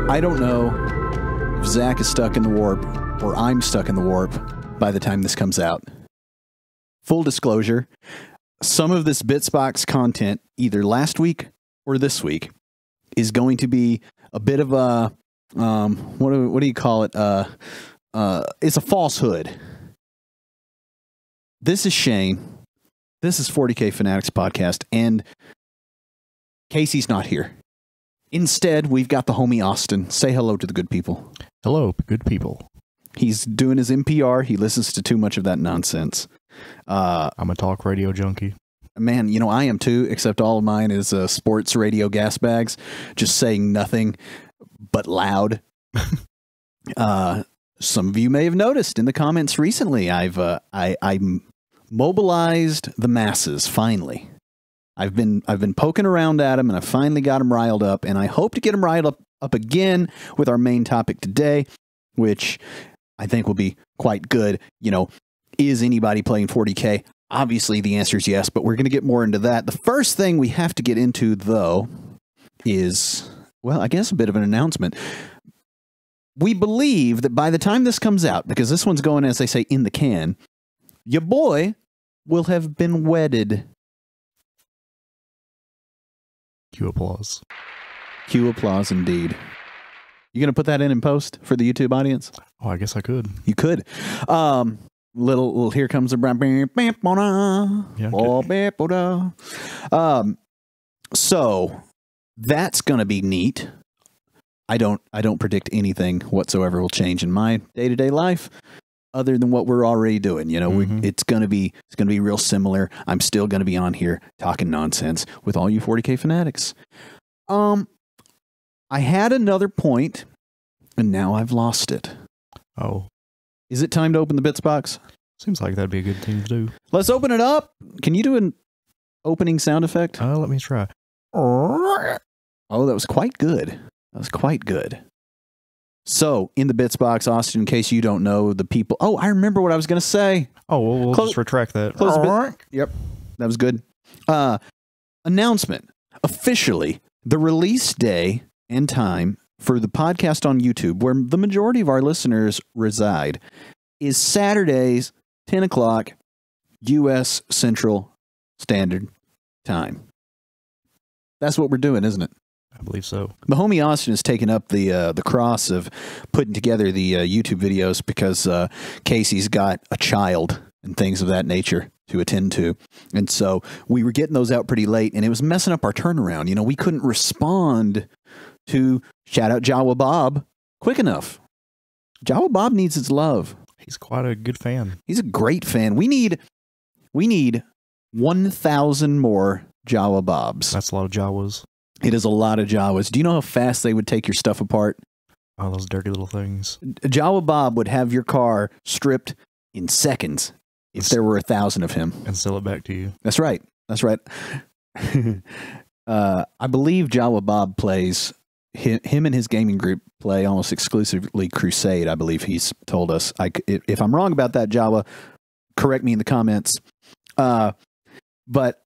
I don't know if Zach is stuck in the warp or I'm stuck in the warp by the time this comes out. Full disclosure, some of this Bitsbox content, either last week or this week, is going to be a bit of a, what do you call it? It's a falsehood. This is Shane. This is 40K Fanatics Podcast, and Casey's not here. Instead, we've got the homie Austin. Say hello to the good people. Hello, good people. He's doing his NPR. He listens to too much of that nonsense. I'm a talk radio junkie. Man, you know, I am too, except all of mine is sports radio gas bags, just saying nothing but loud. Some of you may have noticed in the comments recently, I mobilized the masses, finally. I've been poking around at them, and I finally got them riled up, and I hope to get them riled up again with our main topic today, which I think will be quite good. You know, is anybody playing 40K? Obviously, the answer is yes, but we're going to get more into that. The first thing we have to get into, though, is, well, I guess a bit of an announcement. We believe that by the time this comes out, because this one's going, as they say, in the can, your boy will have been wedded. Cue applause. Cue applause, indeed. You going to put that in post for the YouTube audience? Oh, I guess I could. You could. Little here comes the yeah, so that's going to be neat. I don't predict anything whatsoever will change in my day-to-day life other than what we're already doing. You know, it's going to be real similar. I'm still going to be on here talking nonsense with all you 40K fanatics. I had another point and now I've lost it. Oh. Is it time to open the bits box? Seems like that'd be a good thing to do. Let's open it up. Can you do an opening sound effect? Let me try. Oh, that was quite good. That was quite good. So, in the bits box, Austin, in case you don't know the people. Oh, I remember what I was going to say. Oh, well, we'll just retract that. Close the bit. Yep, that was good. Announcement. Officially, the release day and time for the podcast on YouTube, where the majority of our listeners reside, is Saturdays, 10 o'clock, U.S. Central Standard Time. That's what we're doing, isn't it? I believe so. The homie Austin has taken up the cross of putting together the YouTube videos because Casey's got a child and things of that nature to attend to. And so we were getting those out pretty late, and it was messing up our turnaround. You know, we couldn't respond to shout out Jawa Bob quick enough. Jawa Bob needs his love. He's quite a good fan. He's a great fan. We need 1,000 more Jawa Bobs. That's a lot of Jawas. It is a lot of Jawas. Do you know how fast they would take your stuff apart? Oh, those dirty little things. Jawa Bob would have your car stripped in seconds if there were 1,000 of him. And sell it back to you. That's right. That's right. I believe Jawa Bob plays, him and his gaming group play almost exclusively Crusade, I believe he's told us. If I'm wrong about that, Jawa, correct me in the comments. But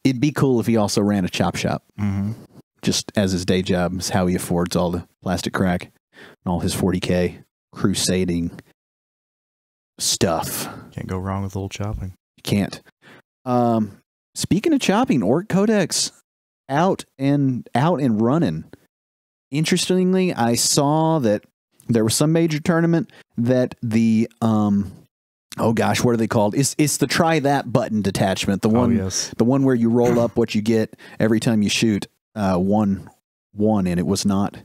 it'd be cool if he also ran a chop shop. Just as his day job is how he affords all the plastic crack and all his 40K crusading stuff. Can't go wrong with a little chopping. You can't. Speaking of chopping, Orc Codex out and running. Interestingly, I saw that there was some major tournament that the oh gosh, what are they called? It's the try that button detachment. The one, the one where you roll up what you get every time you shoot. One, and it was not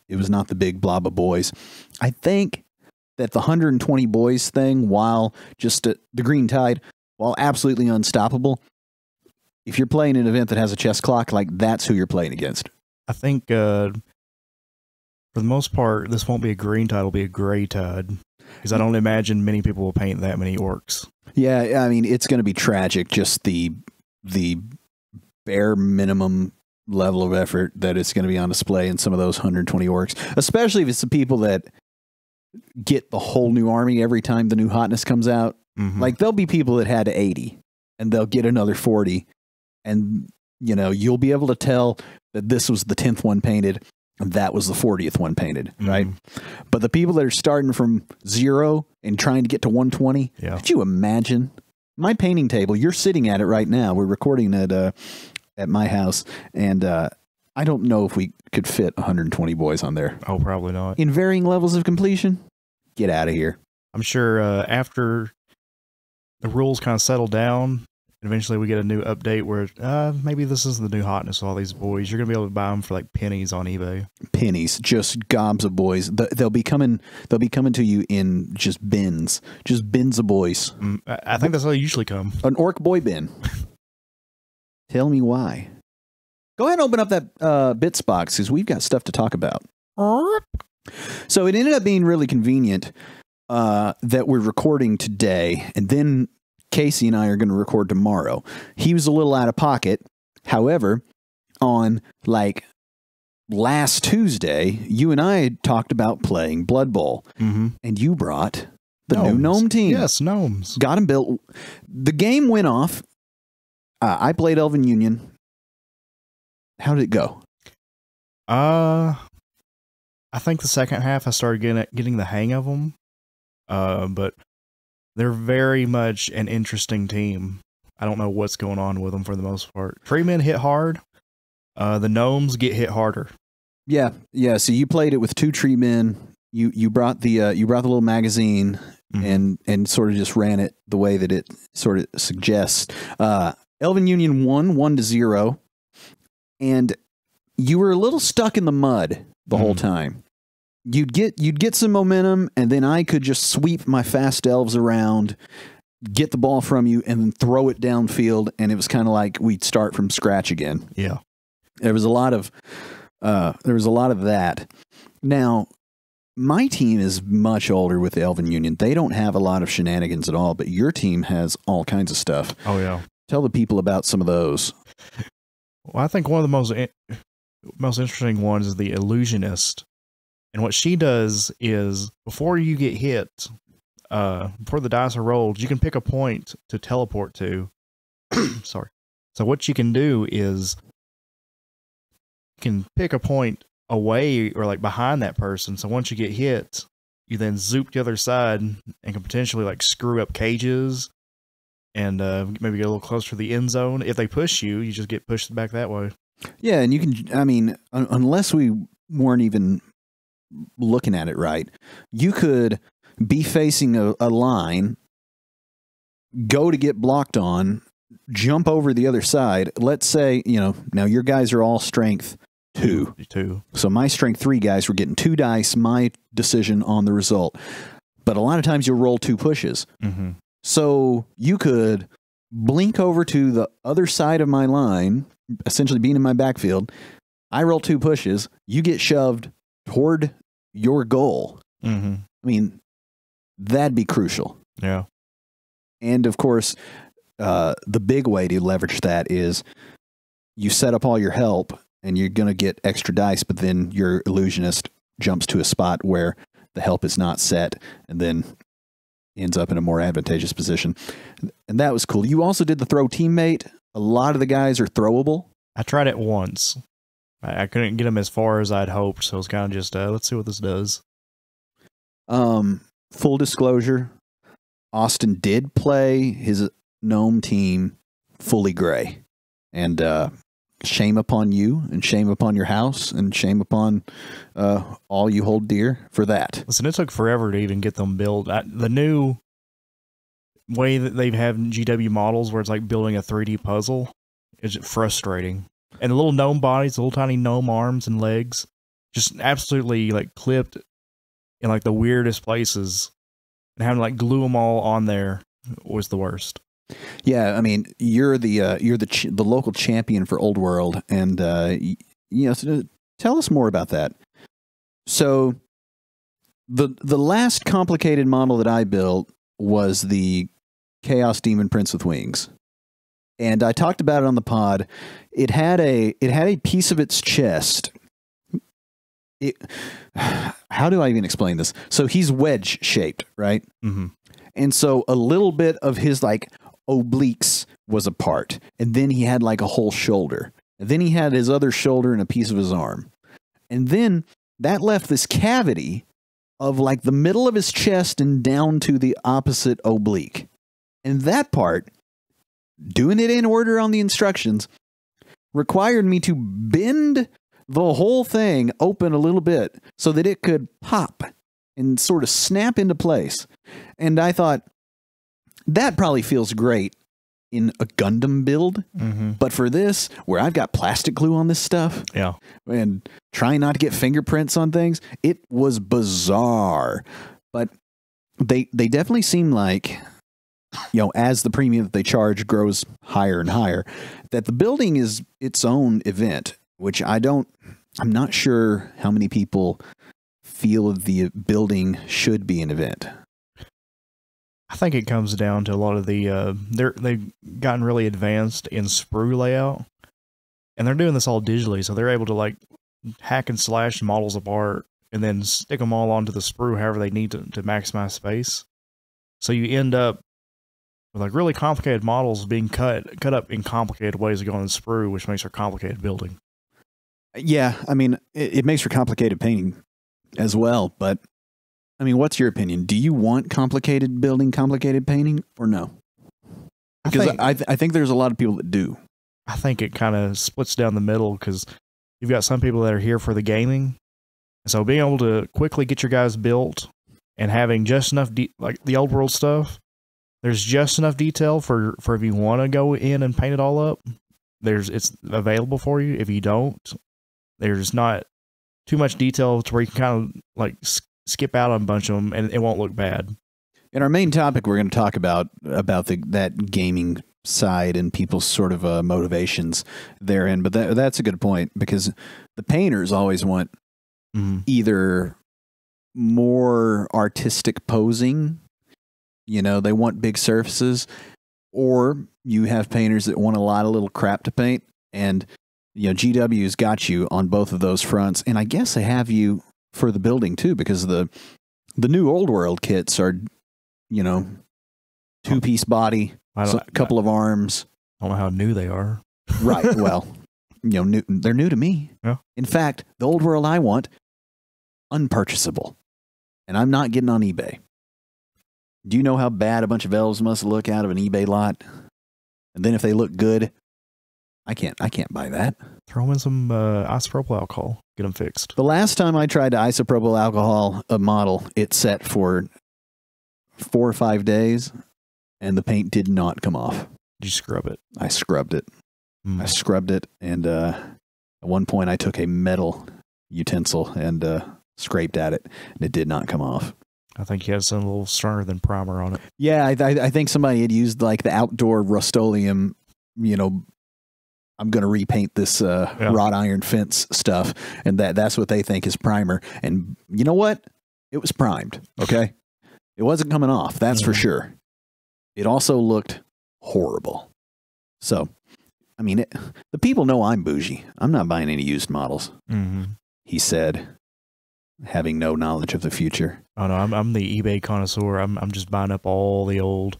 the big blob of boys. I think that the 120 boys thing, while just the Green Tide, while absolutely unstoppable, if you're playing an event that has a chess clock, like that's who you're playing against. I think for the most part, this won't be a Green Tide; it'll be a Gray Tide. Because I don't imagine many people will paint that many orcs. Yeah, I mean, it's going to be tragic, just the bare minimum level of effort that it's going to be on display in some of those 120 orcs, especially if it's the people that get the whole new army every time the new hotness comes out. Like, there'll be people that had 80, and they'll get another 40, and, you know, you'll be able to tell that this was the 10th one painted, That was the 40th one painted, right? But the people that are starting from 0 and trying to get to 120, could you imagine? My painting table, you're sitting at it right now. We're recording it at my house, and I don't know if we could fit 120 boys on there. Oh, probably not. In varying levels of completion? Get out of here. I'm sure after the rules kind of settle down, eventually we get a new update where maybe this is the new hotness of all these boys. You're going to be able to buy them for like pennies on eBay. Pennies, just gobs of boys. They'll be coming to you in just bins of boys. I think that's how they usually come. An orc boy bin. Tell me why. Go ahead and open up that bits box, because we've got stuff to talk about. So it ended up being really convenient that we're recording today, and then Casey and I are going to record tomorrow. He was a little out of pocket. However, on like last Tuesday, you and I had talked about playing Blood Bowl, and you brought the new gnome team. Yes, gnomes. Got them built. The game went off. I played Elven Union. How did it go? I think the second half I started getting the hang of them. But they're very much an interesting team. I don't know what's going on with them for the most part. Treemen hit hard. The gnomes get hit harder. Yeah. So you played it with 2 treemen. You brought the little magazine and sort of just ran it the way that it sort of suggests. Elven Union won 1-0, and you were a little stuck in the mud the whole time. You'd get some momentum, and then I could just sweep my fast elves around, get the ball from you, and then throw it downfield, and it was kind of like we'd start from scratch again. Yeah. There was a lot of that. Now, my team is much older with the Elven Union. They don't have a lot of shenanigans at all, but your team has all kinds of stuff. Oh, yeah. Tell the people about some of those. Well, I think one of the most interesting ones is the Illusionist. And what she does is, before you get hit, before the dice are rolled, you can pick a point to teleport to. Sorry. So what you can do is, you can pick a point away or like behind that person. So once you get hit, you then zoop the other side and can potentially like screw up cages and maybe get a little closer to the end zone. If they push you, you just get pushed back that way. Yeah, and you can, I mean, unless we weren't even looking at it right, you could be facing a line, go to get blocked on, jump over the other side. Let's say, now your guys are all strength 2. So my strength 3 guys were getting 2 dice, my decision on the result. But a lot of times you'll roll 2 pushes. So you could blink over to the other side of my line, essentially being in my backfield. I roll 2 pushes. You get shoved toward your goal. I mean, that'd be crucial. Yeah. And of course, the big way to leverage that is you set up all your help and you're going to get extra dice, but then your illusionist jumps to a spot where the help is not set and then ends up in a more advantageous position. And that was cool. You also did the throw teammate. A lot of the guys are throwable. I tried it once. I couldn't get them as far as I'd hoped, so it's kind of just, let's see what this does. Full disclosure, Austin did play his gnome team fully gray. And shame upon you, and shame upon your house, and shame upon all you hold dear for that. Listen, it took forever to even get them built. The new way that they have GW models, where it's like building a 3D puzzle, is frustrating. And the little gnome bodies, the little tiny gnome arms and legs, just absolutely like clipped in like the weirdest places, and having to like glue them all on there was the worst. Yeah, I mean, you're the local champion for Old World, and so tell us more about that. So, the last complicated model that I built was the Chaos Demon Prince with Wings, and I talked about it on the pod. It had a piece of its chest. How do I even explain this? So he's wedge shaped, right? And so a little bit of his like obliques was apart, and then he had like a whole shoulder, and then he had his other shoulder and a piece of his arm, And then that left this cavity of like the middle of his chest and down to the opposite oblique. And that part, doing it in order on the instructions, required me to bend the whole thing open a little bit so that it could pop and sort of snap into place. And I thought, that probably feels great in a Gundam build, but for this, where I've got plastic glue on this stuff, and trying not to get fingerprints on things, it was bizarre. But they definitely seem like, you know, as the premium that they charge grows higher and higher, that the building is its own event, which I'm not sure how many people feel the building should be an event. I think it comes down to a lot of the they've gotten really advanced in sprue layout, and they're doing this all digitally, so they're able to like hack and slash models apart and then stick them all onto the sprue however they need to maximize space. So you end up with like really complicated models being cut up in complicated ways to go on the sprue, which makes for complicated building. Yeah, I mean, it makes for complicated painting as well, but I mean, what's your opinion? Do you want complicated building, complicated painting, or no? Because I think there's a lot of people that do. I think it kind of splits down the middle because you've got some people that are here for the gaming. So being able to quickly get your guys built and having just enough, like the old world stuff, there's just enough detail for if you want to go in and paint it all up. It's available for you. If you don't, there's not too much detail to where you can kind of like skip out on a bunch of them and it won't look bad. In our main topic, we're going to talk about that gaming side and people's sort of motivations therein. But that's a good point, because the painters always want either more artistic posing, you know, they want big surfaces, or you have painters that want a lot of little crap to paint. And, you know, GW's got you on both of those fronts. And I guess they have you for the building too, because the new old world kits are, you know, 2-piece body, a couple of arms. I don't know how new they are. Right. Well, you know, they're new to me. Yeah. In fact, the old world I want, unpurchasable, and I'm not getting on eBay. Do you know how bad a bunch of elves must look out of an eBay lot? And then if they look good, I can't buy that. Throw in some isopropyl alcohol. Get them fixed. The last time I tried to isopropyl alcohol a model, it set for 4 or 5 days, and the paint did not come off. Did you scrub it? I scrubbed it. I scrubbed it, and at one point I took a metal utensil and scraped at it, and it did not come off. I think you had some a little stronger than primer on it. Yeah, I think somebody had used like the outdoor Rust-Oleum, you know, I'm going to repaint this wrought iron fence stuff, and that's what they think is primer. And you know what? It was primed, okay? It wasn't coming off, that's for sure. It also looked horrible. So, I mean, the people know I'm bougie. I'm not buying any used models, he said, having no knowledge of the future. Oh, no, I'm the eBay connoisseur. I'm just buying up all the old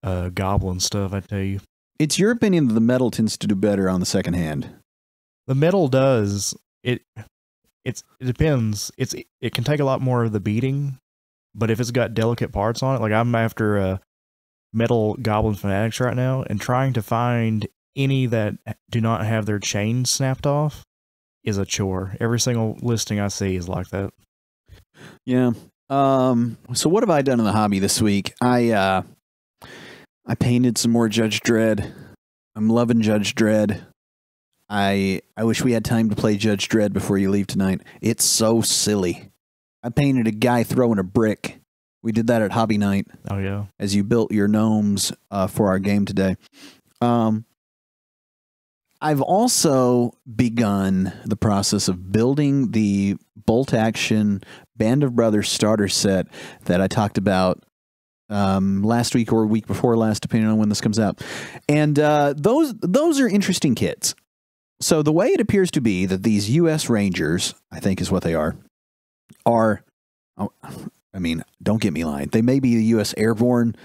goblin stuff, I tell you. It's your opinion that the metal tends to do better on the second hand. The metal does. It depends. It can take a lot more of the beating, but if it's got delicate parts on it, like I'm after metal goblin fanatics right now, and trying to find any that do not have their chain snapped off is a chore. Every single listing I see is like that. Yeah. So what have I done in the hobby this week? I painted some more Judge Dredd. I'm loving Judge Dredd. I wish we had time to play Judge Dredd before you leave tonight. It's so silly. I painted a guy throwing a brick. We did that at Hobby Night. Oh, yeah. As you built your gnomes for our game today. I've also begun the process of building the bolt action Band of Brothers starter set that I talked about last week or week before last, depending on when this comes out. And those are interesting kits. So the way it appears to be that these U.S. Rangers, I think is what they are, I mean, don't get me lying. They may be the U.S. Airborne,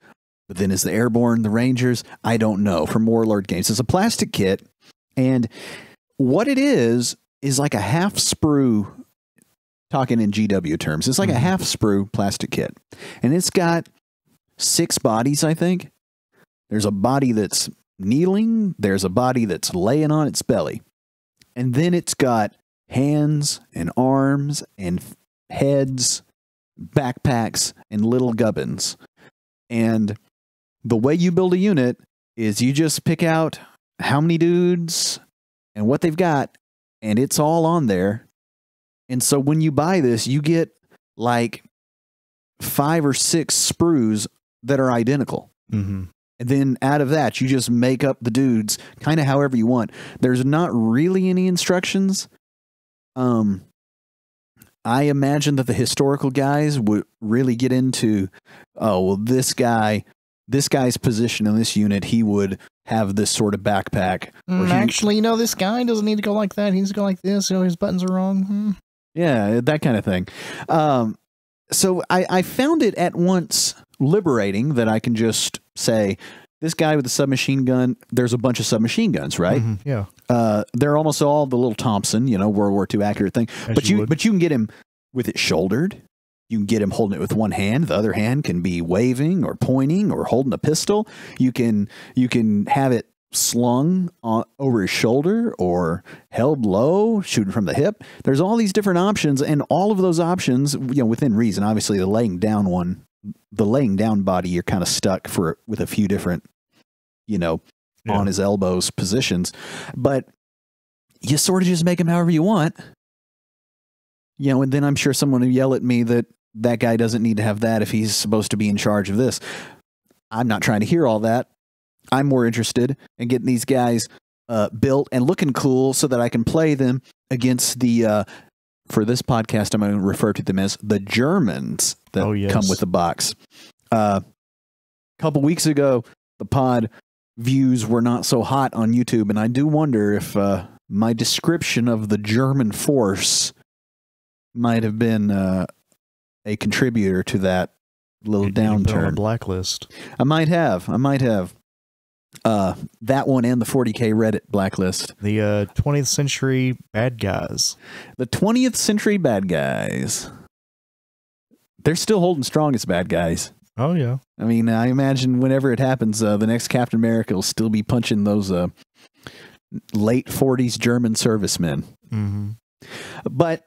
but then is the Airborne the Rangers? I don't know. From Warlord Games. It's a plastic kit. And what it is is like a half sprue, talking in GW terms. It's like a half sprue plastic kit. And it's got 6 bodies, I think. There's a body that's kneeling. There's a body that's laying on its belly. And then it's got hands and arms and heads, backpacks, and little gubbins. And the way you build a unit is you just pick out how many dudes and what they've got, and it's all on there. And so when you buy this, you get like 5 or 6 sprues that are identical. And then out of that, you just make up the dudes kind of however you want. There's not really any instructions. I imagine that the historical guys would really get into, oh, well, this guy's position in this unit, he would have this sort of backpack. Actually, this guy doesn't need to go like that. He needs to go like this. His buttons are wrong. Yeah, that kind of thing. So I found it at once liberating that I can just say, this guy with the submachine gun, there's a bunch of submachine guns, right? Yeah. They're almost all the little Thompson, World War II accurate thing. But you can get him with it shouldered. You can get him holding it with one hand. The other hand can be waving or pointing or holding a pistol. You can have it slung over his shoulder or held low, shooting from the hip. There's all these different options, and all of those options, within reason. Obviously, the laying down body, you're kind of stuck with a few different, on his elbows positions. But you sort of just make him however you want. And then I'm sure someone will yell at me that guy doesn't need to have that if he's supposed to be in charge of this. I'm not trying to hear all that. I'm more interested in getting these guys built and looking cool so that I can play them against the, for this podcast, I'm going to refer to them as the Germans that come with the box. A couple weeks ago, the pod views were not so hot on YouTube, and I do wonder if my description of the German force might have been a contributor to that little downturn. On a blacklist. I might have. That one and the 40K Reddit blacklist. The 20th century bad guys. The 20th century bad guys. They're still holding strong as bad guys. Oh, yeah. I mean, I imagine whenever it happens, the next Captain America will still be punching those late 40s German servicemen. But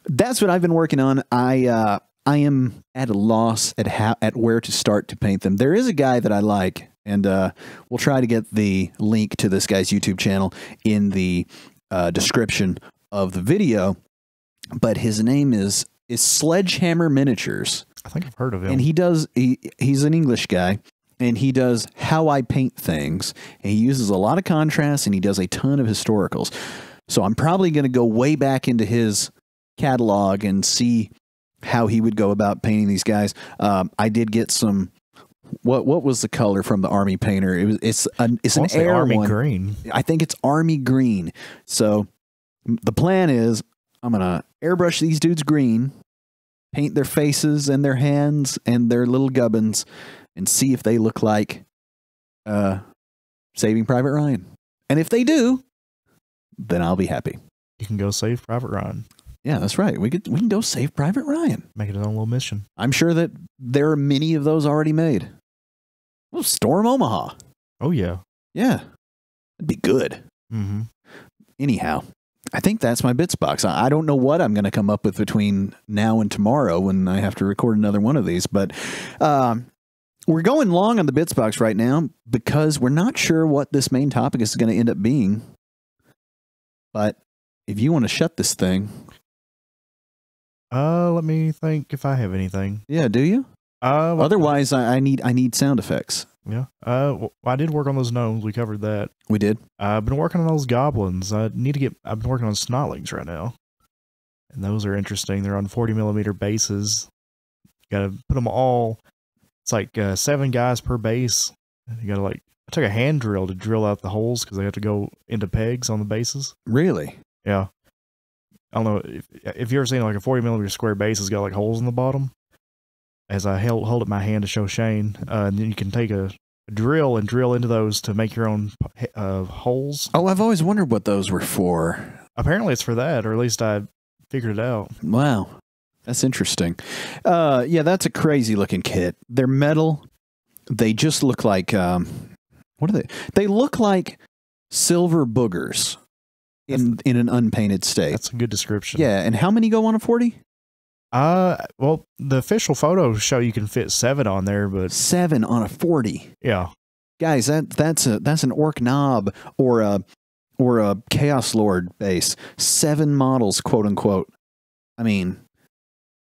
that's what I've been working on. I am at a loss at where to start to paint them. There is a guy that I like, and we'll try to get the link to this guy's YouTube channel in the description of the video. But his name is Sledgehammer Miniatures. I think I've heard of him. And he's an English guy, and he does how I paint things. And he uses a lot of contrast, and he does a ton of historicals. So I'm probably going to go way back into his catalog and see how he would go about painting these guys. I did get some. What was the color from the Army painter? It's an air Army one. Green. I think it's Army Green. So the plan is I'm gonna airbrush these dudes green, paint their faces and their hands and their little gubbins, and see if they look like Saving Private Ryan. And if they do, then I'll be happy. You can go save Private Ryan. Yeah, that's right. We can go save Private Ryan. Make it his own little mission. I'm sure that there are many of those already made. We'll storm Omaha. Oh, yeah. Yeah. It'd be good. Anyhow, I think that's my bits box. I don't know what I'm going to come up with between now and tomorrow when I have to record another one of these, but we're going long on the bits box right now because we're not sure what this main topic is going to end up being. But if you want to shut this thing... let me think if I have anything. Yeah, do you? Otherwise, I need sound effects. Yeah. I did work on those gnomes. We covered that. We did. I've been working on those goblins. I've been working on snotlings right now, and those are interesting. They're on 40mm bases. Got to put them all. It's like 7 guys per base. You got to I took a hand drill to drill out the holes because they have to go into pegs on the bases. Really? Yeah. I don't know if you ever seen like a 40mm square base has got like holes in the bottom. As I hold up my hand to show Shane, and then you can take a drill and drill into those to make your own holes. Oh, I've always wondered what those were for. Apparently it's for that, or at least I figured it out. Wow. That's interesting. Yeah, that's a crazy looking kit. They're metal. They just look like, what are they? They look like silver boogers in an unpainted state. That's a good description. Yeah, and how many go on a 40? Well, the official photos show you can fit 7 on there, but 7 on a 40. Yeah. Guys, that's an Orc Knob or a Chaos Lord base. 7 models, quote unquote. I mean,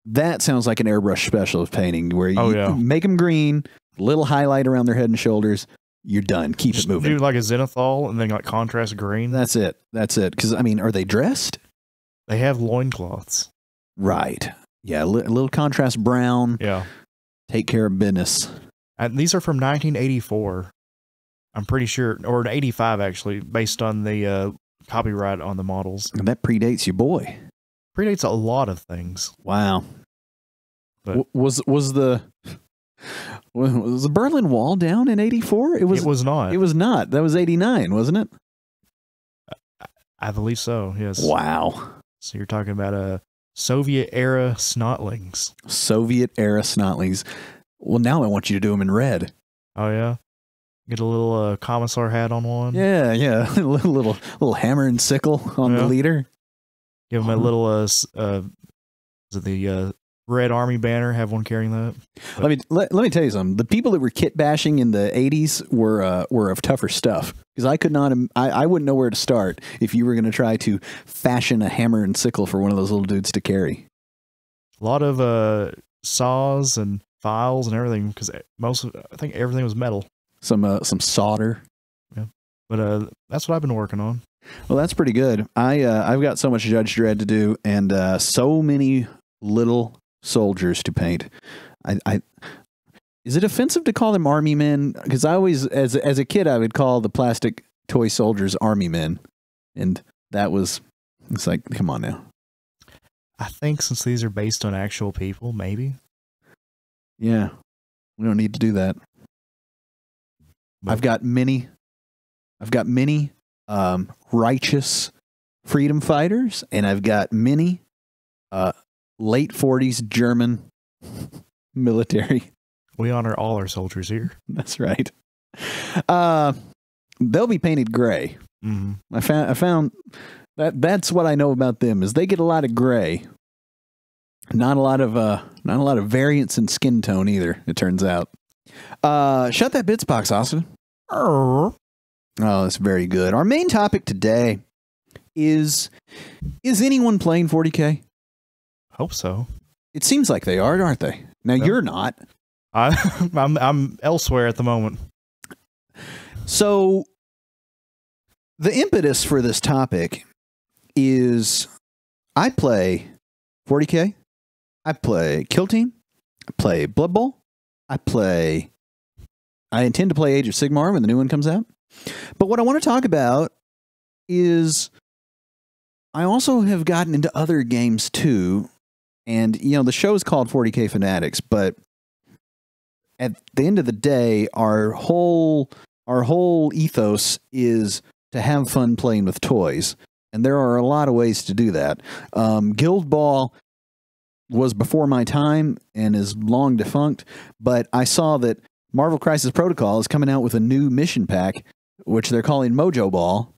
that sounds like an airbrush specialist painting where you make them green, little highlight around their head and shoulders. You're done. Keep it moving. Do like a zenithal and then like contrast green. That's it. That's it. Because, I mean, are they dressed? They have loincloths. Right. Yeah, a little contrast brown. Yeah. Take care of business. And these are from 1984. I'm pretty sure, or 85 actually, based on the copyright on the models. And that predates your boy. Predates a lot of things. Wow. But was the Berlin Wall down in 84? It was not. It was not. That was 89, wasn't it? I believe so, yes. Wow. So you're talking about Soviet-era snotlings. Soviet-era snotlings. Well, now I want you to do them in red. Oh, yeah? Get a little commissar hat on one. Yeah, yeah. a little hammer and sickle on the leader. Give them a little, is it the Red Army banner? Have one carrying that. But let me tell you something. The people that were kit bashing in the 80s were of tougher stuff. Because I could not, I wouldn't know where to start if you were going to try to fashion a hammer and sickle for one of those little dudes to carry. A lot of saws and files and everything, because I think everything was metal. Some solder. Yeah, but that's what I've been working on. Well, that's pretty good. I've got so much Judge Dredd to do, and so many little soldiers to paint. Is it offensive to call them army men? Because I always, as a kid, I would call the plastic toy soldiers army men, and it's like, come on now. I think since these are based on actual people, maybe. Yeah, we don't need to do that. But I've got many righteous freedom fighters, and I've got many late 40s German military. We honor all our soldiers here. That's right. They'll be painted gray. Mm-hmm. I found that's what I know about them is they get a lot of gray. Not a lot of variance in skin tone either, it turns out. Shut that bits box, Austin. Oh, that's very good. Our main topic today is anyone playing 40K? Hope so. It seems like they are, aren't they? Now you're not. I'm elsewhere at the moment. So the impetus for this topic is I play 40K. I play Kill Team. I play Blood Bowl. I intend to play Age of Sigmar when the new one comes out. But what I want to talk about is I also have gotten into other games too. And, the show is called 40K Fanatics, but at the end of the day, our whole ethos is to have fun playing with toys. And there are a lot of ways to do that. Guild Ball was before my time and is long defunct, but I saw that Marvel Crisis Protocol is coming out with a new mission pack, which they're calling Mojo Ball.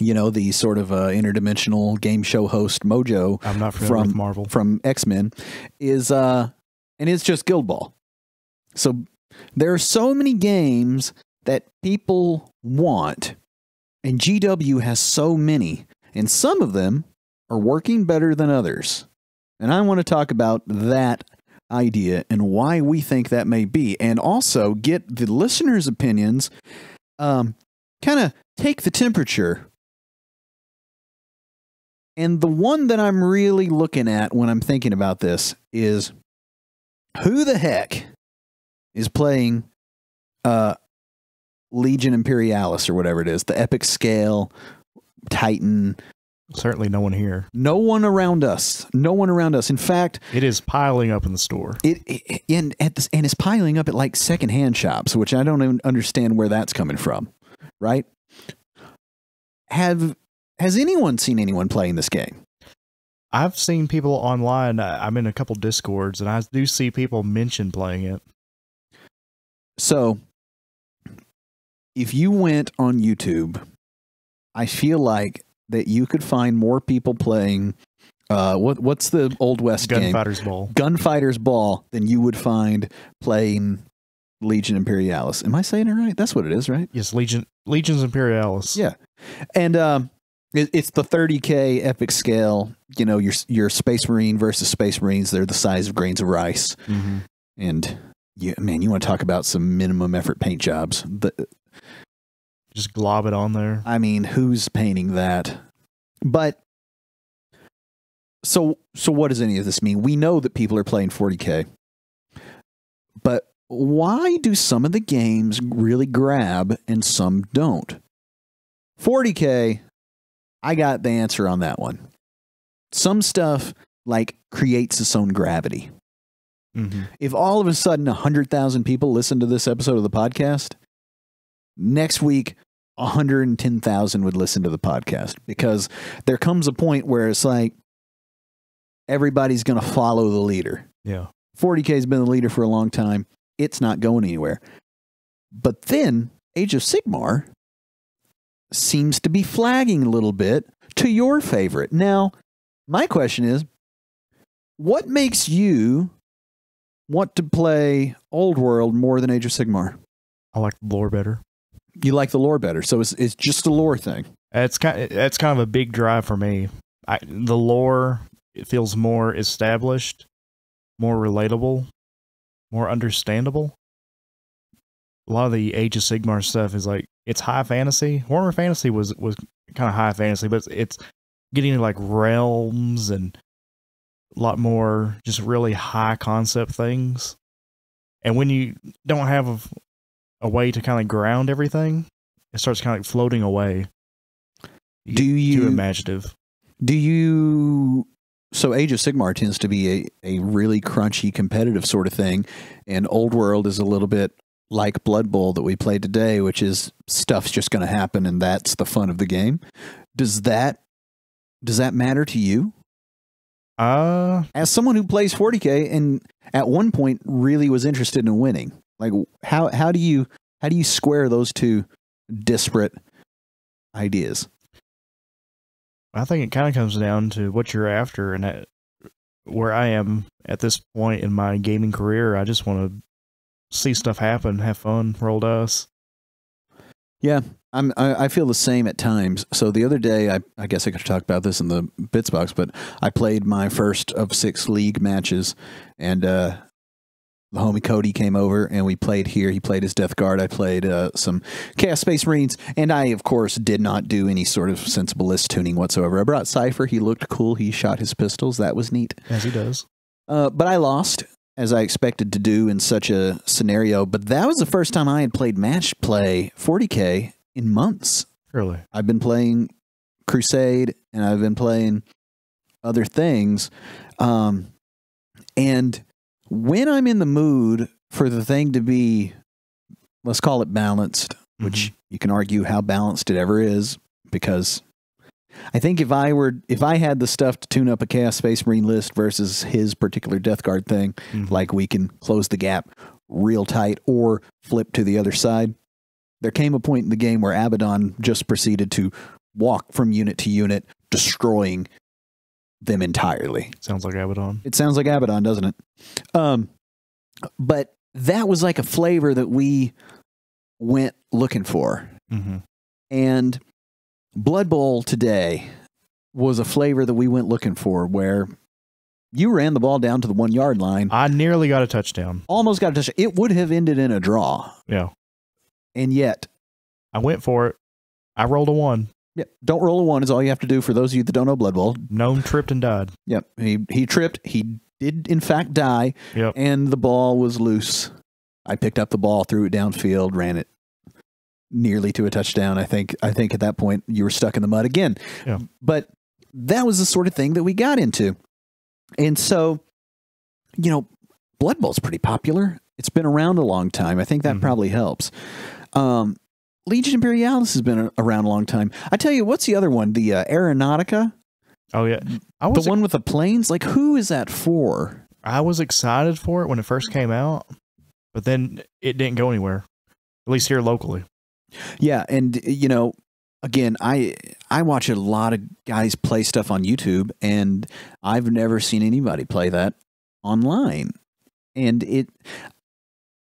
The sort of interdimensional game show host Mojo. I'm not familiar with Marvel. From X-Men is and it's just Guild Ball. So there are so many games that people want, and GW has so many, and some of them are working better than others. And I want to talk about that idea and why we think that may be, and also get the listeners' opinions, kind of take the temperature. And the one that I'm really looking at when I'm thinking about this is who the heck is playing Legion Imperialis or whatever it is, the epic scale Titan. Certainly no one here. No one around us. No one around us. In fact, it is piling up in the store. And it's piling up at like secondhand shops, which I don't even understand where that's coming from. Right? Have has anyone seen anyone playing this game? I've seen people online. I'm in a couple Discords, and I do see people mention playing it. So, if you went on YouTube, I feel like that you could find more people playing what's the Old West game? Gunfighter's Ball. Gunfighter's Ball than you would find playing Legion Imperialis. Am I saying it right? That's what it is, right? Yes, Legions Imperialis. Yeah. And it's the 30K epic scale. You know, your Space Marine versus Space Marines. They're the size of grains of rice. Mm-hmm. And you want to talk about some minimum effort paint jobs. Just glob it on there. I mean, who's painting that? But so what does any of this mean? We know that people are playing 40K. But why do some of the games really grab and some don't? 40K, I got the answer on that one. Some stuff like creates its own gravity. Mm-hmm. If all of a sudden 100,000 people listen to this episode of the podcast, next week 110,000 would listen to the podcast, because there comes a point where it's like everybody's going to follow the leader. Yeah. 40K has been the leader for a long time. It's not going anywhere. But then Age of Sigmar seems to be flagging a little bit to your favorite. Now, my question is, what makes you want to play Old World more than Age of Sigmar? I like the lore better. You like the lore better, so it's just a lore thing. That's kind of a big drive for me. The lore, it feels more established, more relatable, more understandable. A lot of the Age of Sigmar stuff is like, it's high fantasy. Warhammer Fantasy was kind of high fantasy, but it's getting into like realms and a lot more just really high concept things. And when you don't have a way to kind of ground everything, it starts kind of like floating away. Too imaginative. So Age of Sigmar tends to be a really crunchy competitive sort of thing, and Old World is a little bit like Blood Bowl that we played today, which is stuff's just going to happen and that's the fun of the game. Does that matter to you? As someone who plays 40K and at one point really was interested in winning, like how do you square those two disparate ideas? I think it kind of comes down to what you're after, and where I am at this point in my gaming career, I just want to see stuff happen, have fun, roll dice. Yeah, I feel the same at times. So the other day, I guess I could talk about this in the bits box, but I played my first of 6 league matches, and the homie Cody came over and we played here. He played his Death Guard. I played some Chaos Space Marines, and I, of course, did not do any sort of sensible list tuning whatsoever. I brought Cypher. He looked cool. He shot his pistols. That was neat. As he does. But I lost, as I expected to do in such a scenario. But that was the first time I had played match play 40K in months. Really? I've been playing Crusade, and I've been playing other things. And when I'm in the mood for the thing to be, let's call it balanced, which you can argue how balanced it ever is, because I think if I had the stuff to tune up a Chaos Space Marine list versus his particular Death Guard thing, like we can close the gap real tight or flip to the other side. There came a point in the game where Abaddon just proceeded to walk from unit to unit, destroying them entirely. Sounds like Abaddon. It sounds like Abaddon, doesn't it? But that was like a flavor that we went looking for. And Blood Bowl today was a flavor that we went looking for, where you ran the ball down to the 1 yard line. I nearly got a touchdown. Almost got a touchdown. It would have ended in a draw. Yeah. And yet I went for it. I rolled a 1. Yep. Don't roll a 1 is all you have to do for those of you that don't know Blood Bowl. Gnome tripped and died. Yep. He tripped. He did, in fact, die. Yep. And the ball was loose. I picked up the ball, threw it downfield, ran it nearly to a touchdown. I think at that point you were stuck in the mud again. Yeah. But that was the sort of thing that we got into. And so, Blood Bowl's pretty popular. It's been around a long time. I think that probably helps. Legion Imperialis has been around a long time. I tell you, what's the other one? The Aeronautica? Oh yeah, The one with the planes? Like, who is that for? I was excited for it when it first came out, but then it didn't go anywhere, at least here locally. Yeah, and you know, again, I watch a lot of guys play stuff on YouTube, and I've never seen anybody play that online. And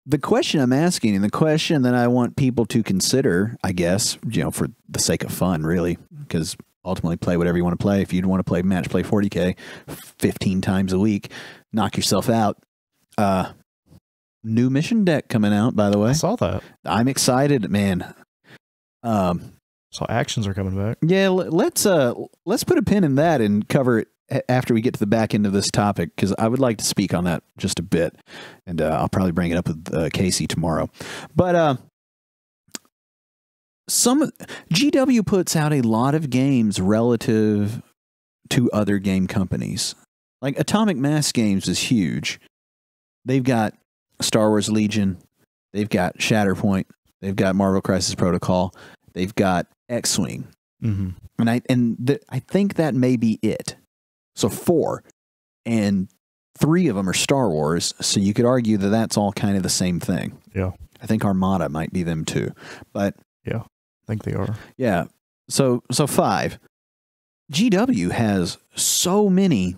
the question I'm asking, and the question that I want people to consider, I guess, you know, for the sake of fun, really, because ultimately play whatever you want to play. If you'd want to play match play 40K 15 times a week, knock yourself out. New mission deck coming out, by the way. I saw that. I'm excited, man. So actions are coming back. Yeah, let's put a pin in that and cover it after we get to the back end of this topic, because I would like to speak on that just a bit, and I'll probably bring it up with Casey tomorrow. But GW puts out a lot of games relative to other game companies. Like Atomic Mass Games is huge. They've got Star Wars Legion, they've got Shatterpoint, they've got Marvel Crisis Protocol, they've got X-Wing, and I think that may be it. So 4, and 3 of them are Star Wars. So you could argue that that's all kind of the same thing. Yeah, I think Armada might be them too, but yeah, I think they are. Yeah. So 5. GW has so many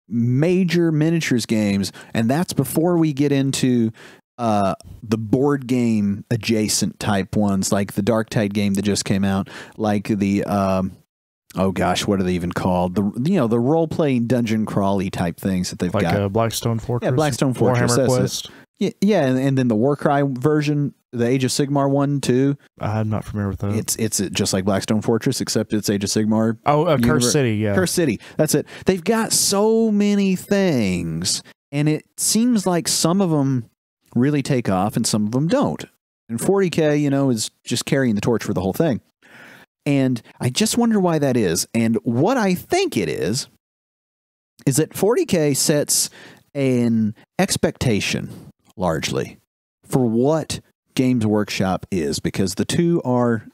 major miniatures games, and that's before we get into the board game adjacent type ones, like the Dark Tide game that just came out, like the oh gosh, what are they even called? The role playing dungeon crawly type things that they've got. Like Blackstone Fortress. Yeah, Blackstone Fortress. Warhammer Quest. Yeah, and then the Warcry version, the Age of Sigmar one too. I'm not familiar with that. It's just like Blackstone Fortress, except it's Age of Sigmar. Oh, Curse City, yeah. Curse City. That's it. They've got so many things, and it seems like some of them really take off and some of them don't. And 40K, you know, is just carrying the torch for the whole thing. And I just wonder why that is. And what I think it is that 40K sets an expectation, largely, for what Games Workshop is, because the two are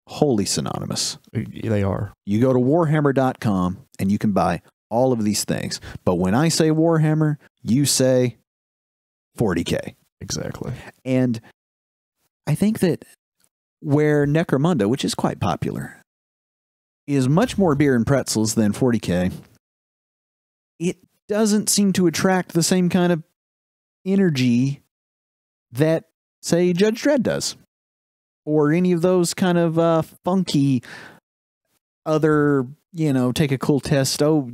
wholly synonymous. They are. You go to warhammer.com and you can buy all of these things. But when I say Warhammer, you say 40K. Exactly. And I think that where Necromunda, which is quite popular, is much more beer and pretzels than 40K, it doesn't seem to attract the same kind of energy that, say, Judge Dredd does, or any of those kind of funky other, you know, take a cool test. Oh,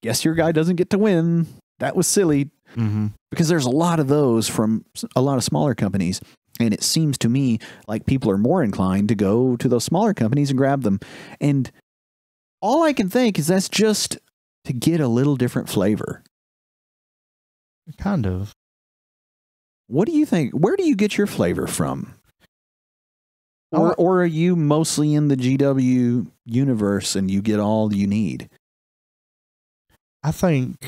guess your guy doesn't get to win. That was silly. Because there's a lot of those from a lot of smaller companies. And it seems to me like people are more inclined to go to those smaller companies and grab them. And all I can think is that's just to get a little different flavor. Kind of. What do you think? Where do you get your flavor from? Or are you mostly in the GW universe and you get all you need? I think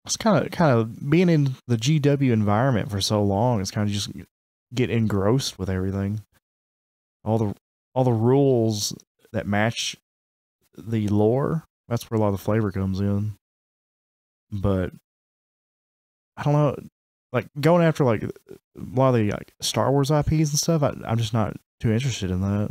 it's kind of being in the GW environment for so long. It's kind of just get engrossed with everything. All the rules that match the lore. That's where a lot of the flavor comes in. But I don't know, like going after like a lot of the like Star Wars IPs and stuff. I'm just not too interested in that.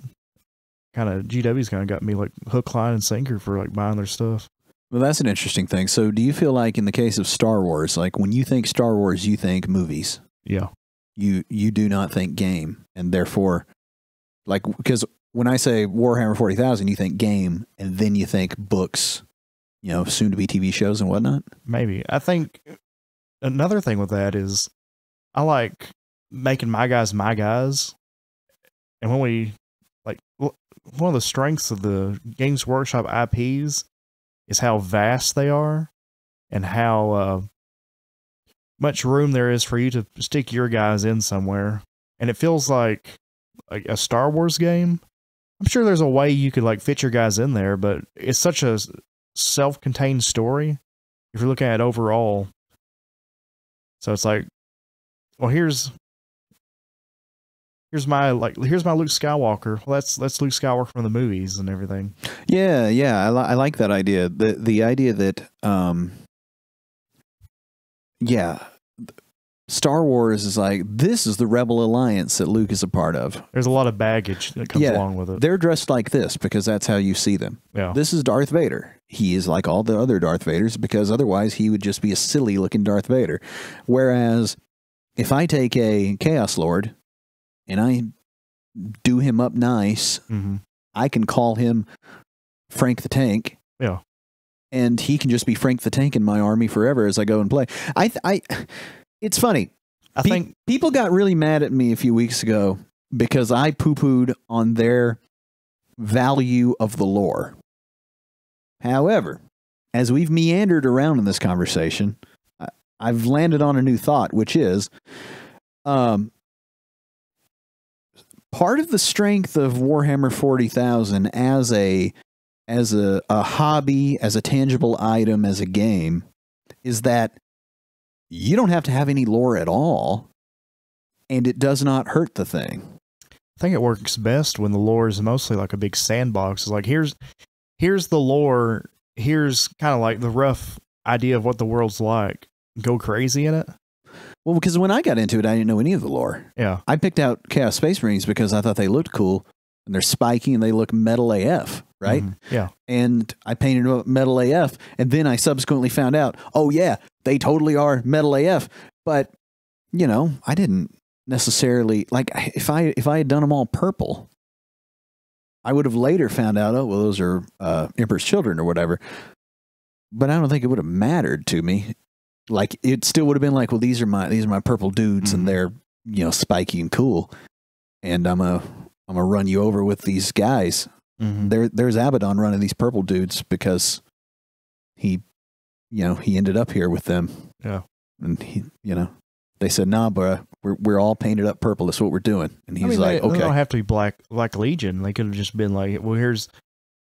Kind of GW's kind of got me like hook, line, and sinker for like buying their stuff. Well, that's an interesting thing. So do you feel like in the case of Star Wars, like when you think Star Wars, you think movies? Yeah. You do not think game. And therefore, like, because when I say Warhammer 40,000, you think game, and then you think books, you know, soon to be TV shows and whatnot? Maybe. I think another thing with that is I like making my guys. And when we, like, one of the strengths of the Games Workshop IPs is how vast they are and how much room there is for you to stick your guys in somewhere. And it feels like a Star Wars game. I'm sure there's a way you could like fit your guys in there, but it's such a self-contained story if you're looking at it overall. So it's like, well, here's here's my Luke Skywalker. Well, that's Luke Skywalker from the movies and everything. Yeah, I like that idea. The idea that Star Wars is like, this is the Rebel Alliance that Luke is a part of. There's a lot of baggage that comes along with it. They're dressed like this because that's how you see them. Yeah. This is Darth Vader. He is like all the other Darth Vaders because otherwise he would just be a silly looking Darth Vader. Whereas if I take a Chaos Lord and I do him up nice, I can call him Frank the Tank. Yeah. And he can just be Frank the Tank in my army forever as I go and play. It's funny. I think people got really mad at me a few weeks ago because I poo-pooed on their value of the lore. However, as we've meandered around in this conversation, I've landed on a new thought, which is part of the strength of Warhammer 40,000 as a hobby, as a tangible item, as a game, is that you don't have to have any lore at all, and it does not hurt the thing. I think it works best when the lore is mostly like a big sandbox. It's like, here's the lore, here's kind of like the rough idea of what the world's like. Go crazy in it. Well, because when I got into it, I didn't know any of the lore. Yeah. I picked out Chaos Space Marines because I thought they looked cool, and they're spiky, and they look metal AF, right? Yeah. And I painted them up metal AF, and then I subsequently found out, oh yeah, they totally are metal AF. But, you know, I didn't necessarily, like, if I had done them all purple, I would have later found out, oh, well, those are Emperor's Children or whatever. But I don't think it would have mattered to me. Like, it still would have been like, well, these are my purple dudes, and they're, you know, spiky and cool, and I'm gonna run you over with these guys. There's Abaddon running these purple dudes because he ended up here with them. Yeah, and they said, nah, bro, we're all painted up purple. That's what we're doing. And he's they okay. don't have to be black like Legion. They could have just been like, well, here's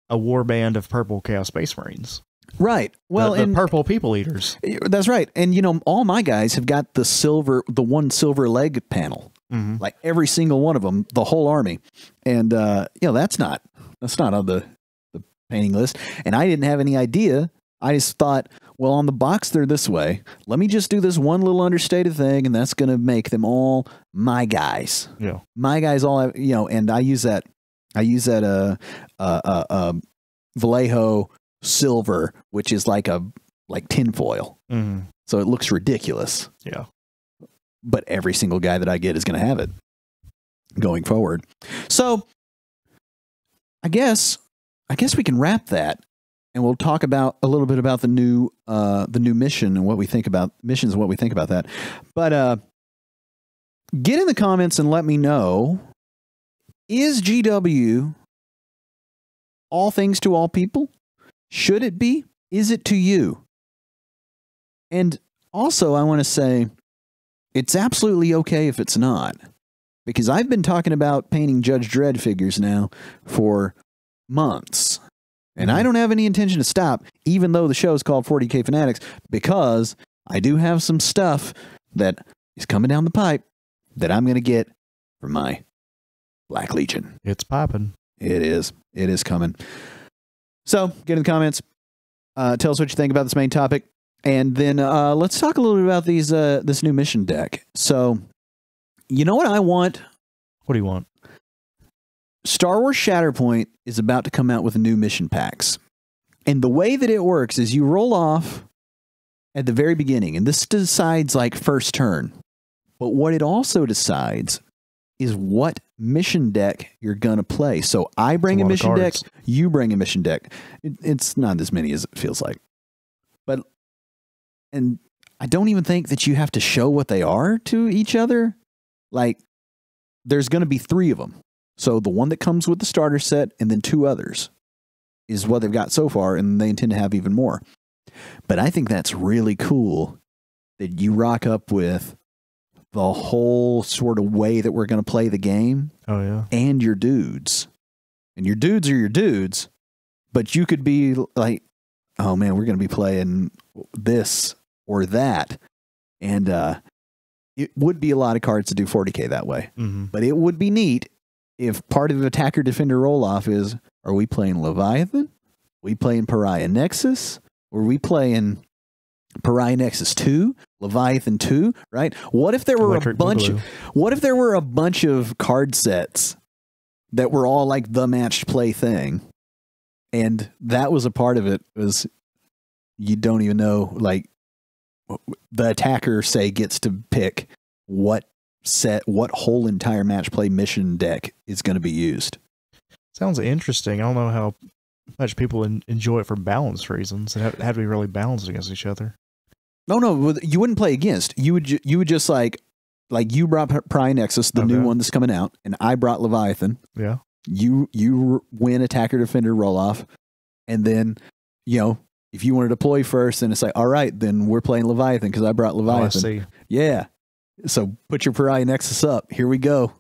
a war band of purple Chaos Space Marines. Right. Well, the purple people eaters. That's right. And all my guys have got the one silver leg panel. Like every single one of them, the whole army. And that's not on the painting list. And I didn't have any idea. I just thought, well, on the box they're this way. Let me just do this one little understated thing, and that's going to make them all my guys. Yeah. My guys all have, and I use that Vallejo silver, which is like tinfoil. So it looks ridiculous. Yeah. But every single guy that I get is going to have it going forward. So I guess we can wrap that, and we'll talk about a little bit about the new mission and what we think about missions and what we think about that. But get in the comments and let me know, is GW all things to all people? Should it be? Is it to you? And also, I want to say, it's absolutely okay if it's not. Because I've been talking about painting Judge Dredd figures now for months. And I don't have any intention to stop, even though the show is called 40K Fanatics, because I do have some stuff that is coming down the pipe that I'm going to get for my Black Legion. It's popping. It is. It is coming. So, get in the comments. Tell us what you think about this main topic. And then let's talk a little bit about this new mission deck. So, you know what I want? What do you want? Star Wars Shatterpoint is about to come out with new mission packs. And the way that it works is you roll off at the very beginning. And this decides like first turn. But what it also decides is what mission deck you're going to play. So I bring a mission deck, you bring a mission deck. It's not as many as it feels like. And I don't even think that you have to show what they are to each other. Like, there's going to be 3 of them. So the one that comes with the starter set and then 2 others is what they've got so far, and they intend to have even more. But I think that's really cool that you rock up with the whole sort of way that we're going to play the game. Oh, yeah. And your dudes. And your dudes are your dudes, but you could be like, oh man, we're going to be playing this or that. And it would be a lot of cards to do 40K that way. Mm-hmm. But it would be neat if part of the attacker defender roll off is, are we playing Leviathan? We playing Pariah Nexus? Or are we playing Pariah Nexus 2, Leviathan 2, right? What if there were what if there were a bunch of card sets that were all like the matched play thing? And that was a part of it, was you don't even know, like, the attacker, say, gets to pick what whole entire match play mission deck is going to be used. Sounds interesting. I don't know how much people enjoy it for balance reasons. It had to be really balanced against each other. No, you wouldn't play against. You would just like you brought Pariah Nexus, the new one that's coming out, and I brought Leviathan. Yeah. You win attacker defender roll off, and then if you want to deploy first, then it's like, all right, then we're playing Leviathan because I brought Leviathan. Oh, I see. Yeah. So put your Pariah Nexus up. Here we go.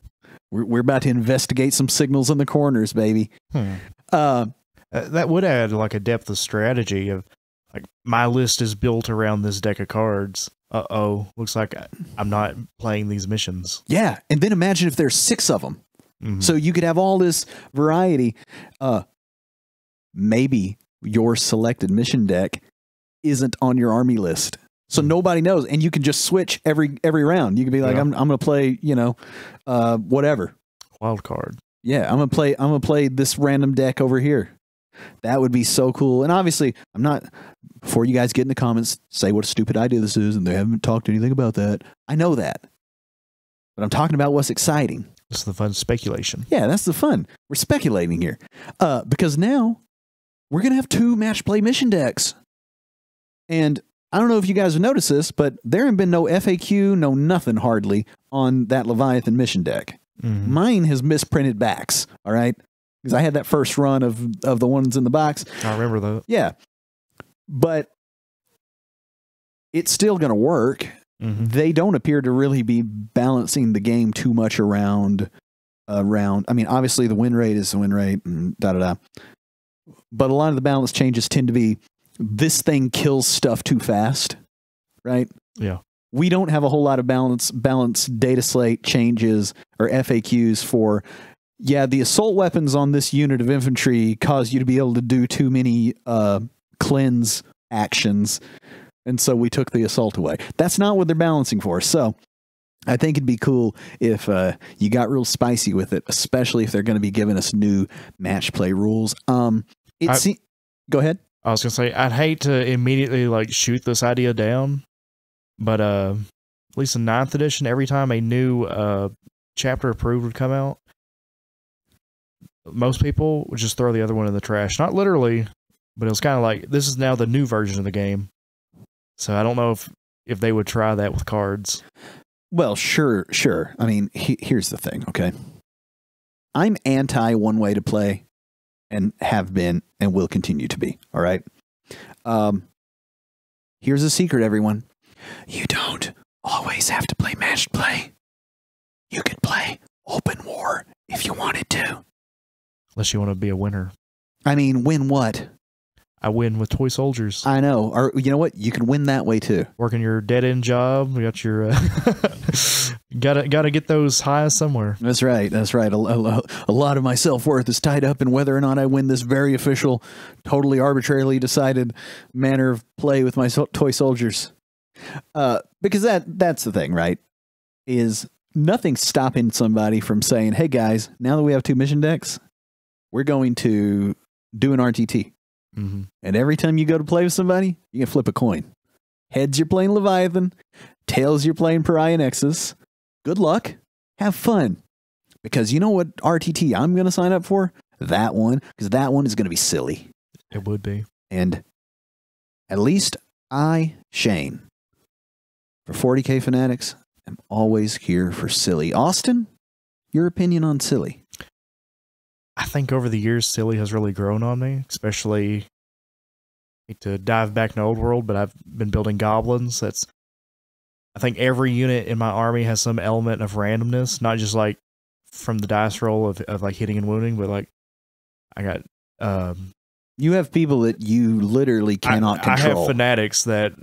We're about to investigate some signals in the corners, baby. That would add like a depth of strategy of like, my list is built around this deck of cards. Looks like I'm not playing these missions. Yeah. And then imagine if there's 6 of them. Mm-hmm. So you could have all this variety. Maybe your selected mission deck isn't on your army list, so nobody knows, and you can just switch every round. You can be like, I'm going to play, whatever wild card. Yeah, I'm gonna play this random deck over here. That would be so cool. And obviously, I'm not. Before you guys get in the comments, say what a stupid idea this is, and they haven't talked anything about that. I know that, but I'm talking about what's exciting. It's the fun speculation. Yeah, that's the fun. We're speculating here, because now we're going to have 2 match play mission decks. And I don't know if you guys have noticed this, but there have been no FAQ, no nothing hardly on that Leviathan mission deck. Mm-hmm. Mine has misprinted backs, all right? Because I had that first run of the ones in the box. I remember that. Yeah. But it's still going to work. Mm-hmm. They don't appear to really be balancing the game too much around. I mean, obviously the win rate is the win rate, and da-da-da. But a lot of the balance changes tend to be, this thing kills stuff too fast, right? Yeah. We don't have a whole lot of balance data slate changes or FAQs for, the assault weapons on this unit of infantry cause you to be able to do too many cleanse actions, and so we took the assault away. That's not what they're balancing for. So I think it'd be cool if you got real spicy with it, especially if they're going to be giving us new match play rules. Go ahead. I was going to say, I'd hate to immediately shoot this idea down, but at least in 9th edition, every time a new chapter approved would come out, most people would just throw the other one in the trash. Not literally, but it was kind of like, this is now the new version of the game. So I don't know if they would try that with cards. Well, sure. I mean, here's the thing, okay? I'm anti one way to play, and have been and will continue to be, all right? Here's a secret, everyone. You don't always have to play matched play. You can play open war if you wanted to. Unless you want to be a winner. I mean, win what? I win with toy soldiers. I know. Or you know what? You can win that way too. Working your dead end job. We got your gotta get those highs somewhere. That's right. A lot of my self-worth is tied up in whether or not I win this very official, totally arbitrarily decided manner of play with my toy soldiers. Because that's the thing, right? Is nothing stopping somebody from saying, "Hey guys, now that we have 2 mission decks, we're going to do an RTT." Mm-hmm. And every time you go to play with somebody, you can flip a coin. Heads, you're playing Leviathan. Tails, you're playing Pariah Nexus. Good luck. Have fun. Because you know what RTT I'm going to sign up for? That one. Because that one is going to be silly. It would be. And at least I, Shane, for 40K Fanatics, am always here for silly. Austin, your opinion on silly? I think over the years, silly has really grown on me, especially to dive back in Old World, but I've been building goblins. I think every unit in my army has some element of randomness, not just from the dice roll of hitting and wounding, but I got... you have people that you literally cannot control. I have fanatics that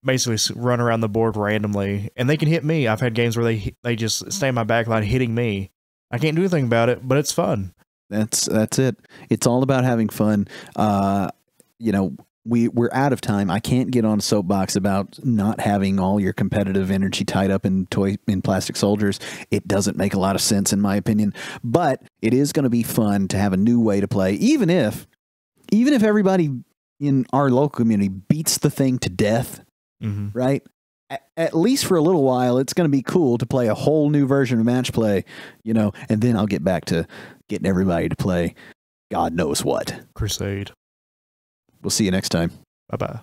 basically run around the board randomly, and they can hit me. I've had games where they just stay in my back line hitting me. I can't do anything about it, but it's fun. That's it. It's all about having fun. You know, we're out of time. I can't get on a soapbox about not having all your competitive energy tied up in plastic soldiers. It doesn't make a lot of sense in my opinion, but it is going to be fun to have a new way to play, even if everybody in our local community beats the thing to death, right? At least for a little while, it's going to be cool to play a whole new version of match play, you know, and then I'll get back to getting everybody to play God knows what. Crusade. We'll see you next time. Bye-bye.